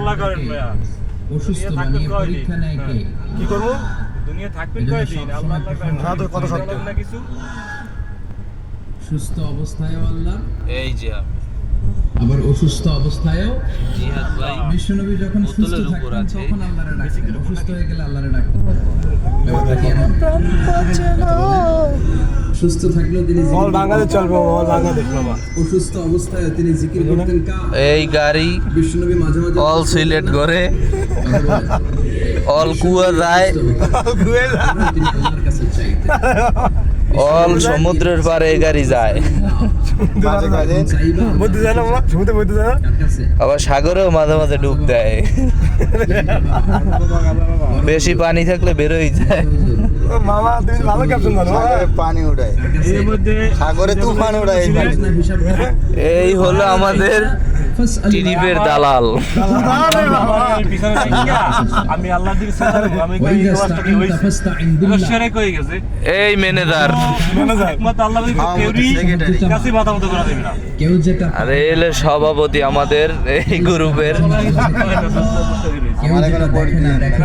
আল্লাহ করেন ভাইয়া। অসুস্থ বানিয়ে পরীক্ষা নেয় কে? কি করবো? দুনিয়া থাকবেন কয়দিন? আল্লাহ আল্লাহ করেন। না তো কত সত্য। না কিছু। সুস্থ অবস্থায়ও আল্লাহ, এই যে আবার অসুস্থ অবস্থায়ও। জিহাদ ভাই বিশ্বনবী যখন সুস্থ বোতলের উপর থাকতেন আছে। তখন আল্লাহরে ডাকতেন, অসুস্থ হয়ে গেলে আল্লাহরে ডাকতেন। ব্যাপারটা কি এমন? সুস্থ থাকলেও তিনি জিকির বল করতেন। বাংলাদেশ চলবে, বল বাংলাদেশ বাবা। অসুস্থ অবস্থায় তিনি জিকির করতেন কার? এই গাড়ি বিশ্বনবী মাঝে মাঝে অল সিলেট করে অল কুয়ার রায় তিনি আল্লাহর কাছে চাইতেন। অল সমুদ্রের পারে এই গাড়ি যায়, চাইবা বুঝতে জানো না, শুনতে বুঝতে জানো। কার কাছে? আবার সাগরেও মাঝে মাঝে ডুব দেয়, বেশি পানি থাকলে বেরোই যায়। মামা তুমি ভালো ক্যাপশন জানো। সাগরে পানি উঠায়, কার কাছে? এর মধ্যে সাগরে তুফান উঠায়। না, হিসাব করে। এই হলো আমাদের টিডিপের দালাল। আমার পিছনে লাগিয়া আমি আল্লাহর দিকে চিন্তা করব। আমি কই এই ওয়াজটা কি হইছে? ফাস্তাইন বিল্লাহ। রশিয়ারে কই গেছে? এই ম্যানেজার, একমাত্র আল্লাহ কেউই কাছে মাথা মতো করে দেবে না। কেউ যেটা আরে এলে সভাপতি আমাদের এই গ্রুপের। কেউ যেটা দেখে না, দেখে